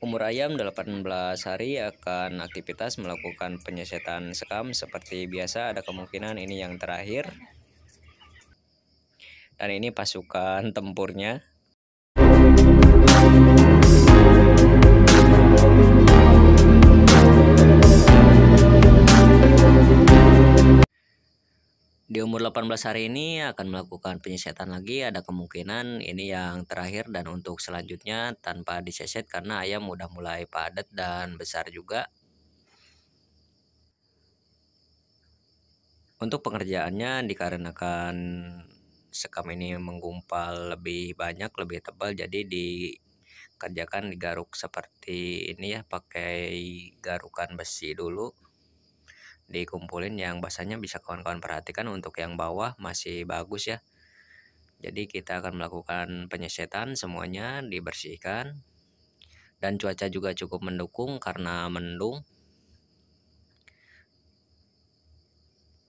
Umur ayam 18 hari akan aktivitas melakukan penyesetan sekam seperti biasa. Ada kemungkinan ini yang terakhir. Dan ini pasukan tempurnya. Di umur 18 hari ini akan melakukan penyesetan lagi. Ada kemungkinan ini yang terakhir, dan untuk selanjutnya tanpa diseset karena ayam udah mulai padat dan besar juga. Untuk pengerjaannya dikarenakan sekam ini menggumpal lebih banyak, lebih tebal, jadi dikerjakan digaruk seperti ini ya, pakai garukan besi dulu. Dikumpulin yang basahnya, bisa kawan-kawan perhatikan untuk yang bawah masih bagus ya. Jadi kita akan melakukan penyesetan, semuanya dibersihkan. Dan cuaca juga cukup mendukung karena mendung.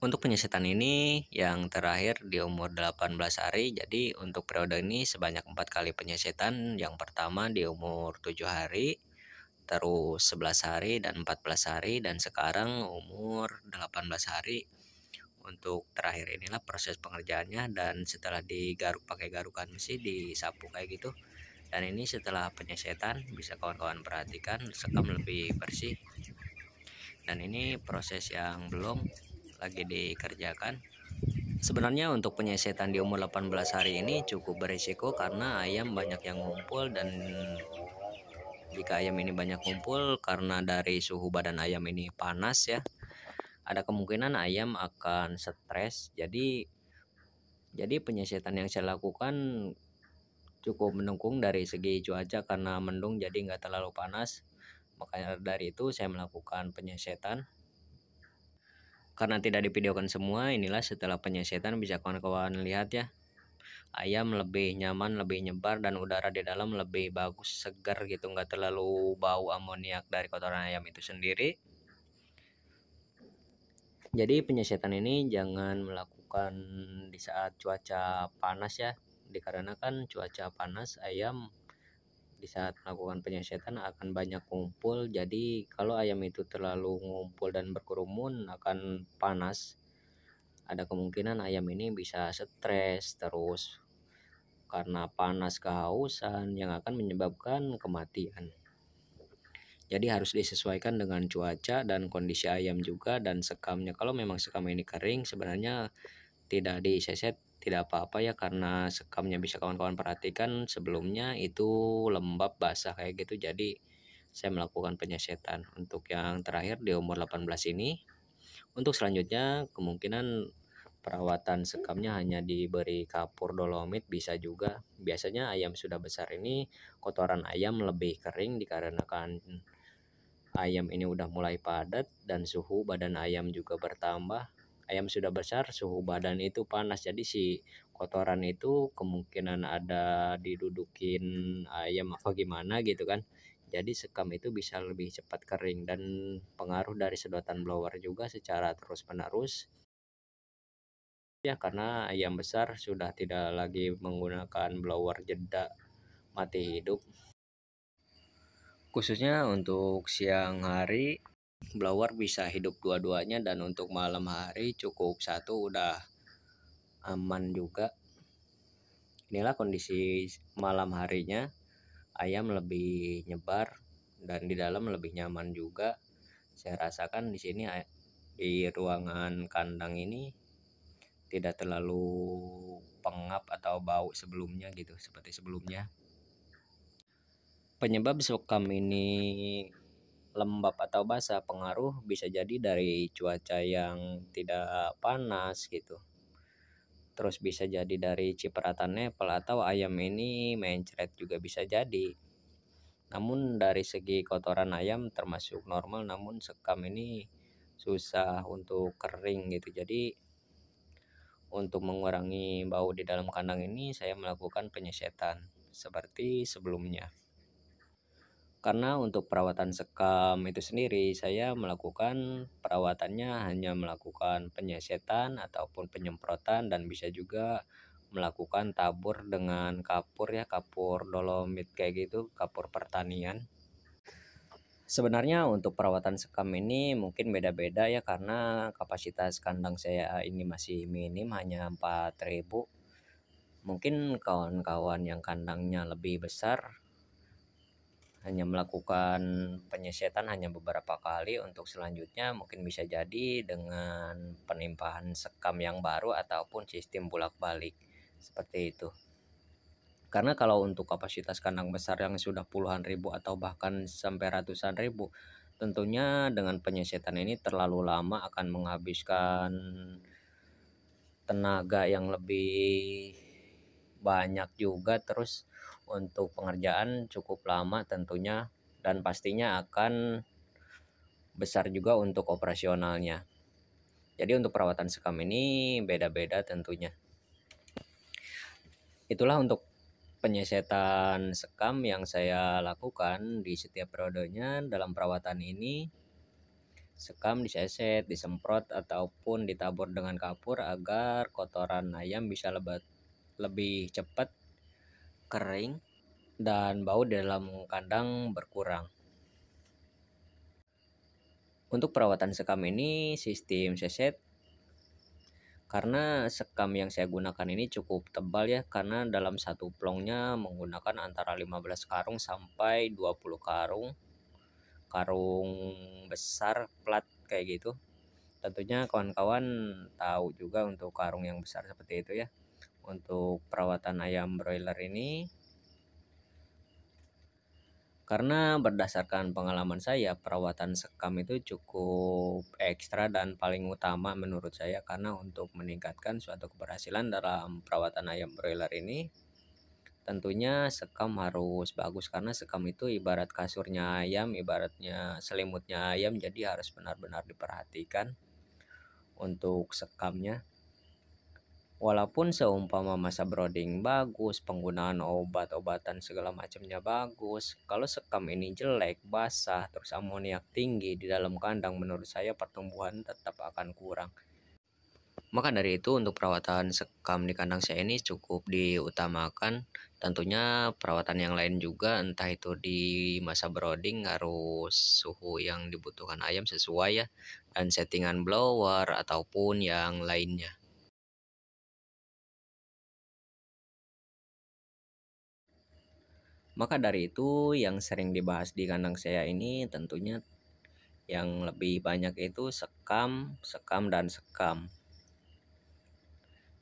Untuk penyesetan ini yang terakhir di umur 18 hari. Jadi untuk periode ini sebanyak 4 kali penyesetan. Yang pertama di umur 7 hari, terus 11 hari dan 14 hari, dan sekarang umur 18 hari. Untuk terakhir inilah proses pengerjaannya, dan setelah digaruk pakai garukan besi, disapu kayak gitu. Dan ini setelah penyesetan, bisa kawan-kawan perhatikan sekam lebih bersih. Dan ini proses yang belum lagi dikerjakan. Sebenarnya untuk penyesetan di umur 18 hari ini cukup berisiko karena ayam banyak yang ngumpul, dan jika ayam ini banyak ngumpul karena dari suhu badan ayam ini panas ya, ada kemungkinan ayam akan stres. Jadi penyesetan yang saya lakukan cukup mendukung dari segi cuaca karena mendung, jadi nggak terlalu panas. Makanya dari itu saya melakukan penyesetan. Karena tidak divideokan semua, inilah setelah penyesetan, bisa kawan-kawan lihat ya. Ayam lebih nyaman, lebih nyebar, dan udara di dalam lebih bagus, segar gitu, nggak terlalu bau amoniak dari kotoran ayam itu sendiri. Jadi penyesetan ini jangan melakukan di saat cuaca panas ya, dikarenakan cuaca panas ayam di saat melakukan penyesetan akan banyak ngumpul. Jadi kalau ayam itu terlalu ngumpul dan berkerumun akan panas, ada kemungkinan ayam ini bisa stres terus karena panas, kehausan, yang akan menyebabkan kematian. Jadi harus disesuaikan dengan cuaca dan kondisi ayam juga, dan sekamnya. Kalau memang sekam ini kering, sebenarnya tidak diseset tidak apa-apa ya, karena sekamnya bisa kawan-kawan perhatikan sebelumnya itu lembab basah kayak gitu. Jadi saya melakukan penyesetan untuk yang terakhir di umur 18 ini. Untuk selanjutnya kemungkinan perawatan sekamnya hanya diberi kapur dolomit, bisa juga. Biasanya ayam sudah besar ini kotoran ayam lebih kering dikarenakan ayam ini udah mulai padat dan suhu badan ayam juga bertambah. Ayam sudah besar, suhu badan itu panas, jadi si kotoran itu kemungkinan ada didudukin ayam apa gimana gitu kan. Jadi sekam itu bisa lebih cepat kering, dan pengaruh dari sedotan blower juga secara terus menerus ya, karena ayam besar sudah tidak lagi menggunakan blower jeda mati hidup. Khususnya untuk siang hari blower bisa hidup dua-duanya, dan untuk malam hari cukup satu udah aman juga. Inilah kondisi malam harinya, ayam lebih nyebar dan di dalam lebih nyaman juga. Saya rasakan di sini di ruangan kandang ini tidak terlalu pengap atau bau sebelumnya gitu, seperti sebelumnya. Penyebab sekam ini lembab atau basah pengaruh bisa jadi dari cuaca yang tidak panas gitu. Terus bisa jadi dari cipratan nepel, atau ayam ini mencret juga bisa jadi. Namun dari segi kotoran ayam termasuk normal, namun sekam ini susah untuk kering gitu. Jadi untuk mengurangi bau di dalam kandang ini saya melakukan penyesetan seperti sebelumnya. Karena untuk perawatan sekam itu sendiri, saya melakukan perawatannya hanya melakukan penyesetan ataupun penyemprotan, dan bisa juga melakukan tabur dengan kapur ya, kapur dolomit kayak gitu, kapur pertanian. Sebenarnya untuk perawatan sekam ini mungkin beda-beda ya, karena kapasitas kandang saya ini masih minim, hanya 4.000. Mungkin kawan-kawan yang kandangnya lebih besar hanya melakukan penyesetan hanya beberapa kali. Untuk selanjutnya mungkin bisa jadi dengan penimpahan sekam yang baru ataupun sistem bolak-balik seperti itu. Karena kalau untuk kapasitas kandang besar yang sudah puluhan ribu atau bahkan sampai ratusan ribu, tentunya dengan penyesetan ini terlalu lama, akan menghabiskan tenaga yang lebih banyak juga, terus untuk pengerjaan cukup lama tentunya, dan pastinya akan besar juga untuk operasionalnya. Jadi untuk perawatan sekam ini beda-beda tentunya. Itulah untuk penyesetan sekam yang saya lakukan di setiap periodenya. Dalam perawatan ini sekam diseset, disemprot ataupun ditabur dengan kapur agar kotoran ayam bisa lebih cepat kering dan bau di dalam kandang berkurang. Untuk perawatan sekam ini sistem seset, karena sekam yang saya gunakan ini cukup tebal ya, karena dalam satu plongnya menggunakan antara 15 karung sampai 20 karung besar plat kayak gitu. Tentunya kawan-kawan tahu juga untuk karung yang besar seperti itu ya. Untuk perawatan ayam broiler ini, karena berdasarkan pengalaman saya, perawatan sekam itu cukup ekstra dan paling utama menurut saya, karena untuk meningkatkan suatu keberhasilan dalam perawatan ayam broiler ini tentunya sekam harus bagus, karena sekam itu ibarat kasurnya ayam, ibaratnya selimutnya ayam, jadi harus benar-benar diperhatikan untuk sekamnya. Walaupun seumpama masa brooding bagus, penggunaan obat-obatan segala macamnya bagus, kalau sekam ini jelek, basah, terus amoniak tinggi di dalam kandang, menurut saya pertumbuhan tetap akan kurang. Maka dari itu untuk perawatan sekam di kandang saya ini cukup diutamakan. Tentunya perawatan yang lain juga, entah itu di masa brooding harus suhu yang dibutuhkan ayam sesuai ya, dan settingan blower ataupun yang lainnya. Maka dari itu yang sering dibahas di kandang saya ini tentunya yang lebih banyak itu sekam, dan sekam.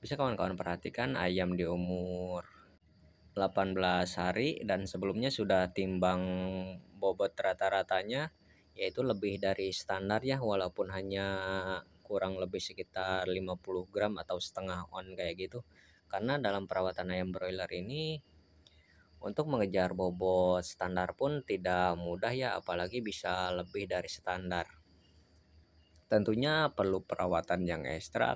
Bisa kawan-kawan perhatikan ayam di umur 18 hari dan sebelumnya sudah timbang bobot rata-ratanya yaitu lebih dari standar ya, walaupun hanya kurang lebih sekitar 50 gram atau setengah on kayak gitu. Karena dalam perawatan ayam broiler ini untuk mengejar bobot standar pun tidak mudah ya, apalagi bisa lebih dari standar. Tentunya perlu perawatan yang ekstra,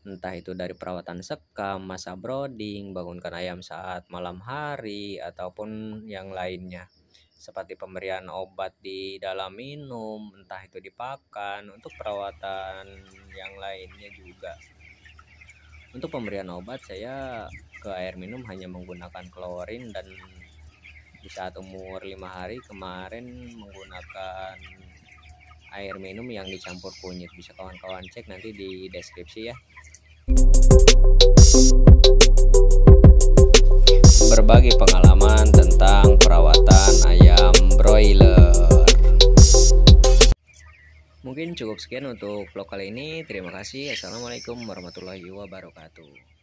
entah itu dari perawatan sekam, masa brooding, bangunkan ayam saat malam hari, ataupun yang lainnya. Seperti pemberian obat di dalam minum, entah itu dipakan, untuk perawatan yang lainnya juga. Untuk pemberian obat saya ke air minum hanya menggunakan klorin, dan di saat umur 5 hari kemarin menggunakan air minum yang dicampur kunyit. Bisa kawan-kawan cek nanti di deskripsi ya. Berbagi pengalaman tentang perawatan ayam broiler. Mungkin cukup sekian untuk vlog kali ini. Terima kasih. Assalamualaikum warahmatullahi wabarakatuh.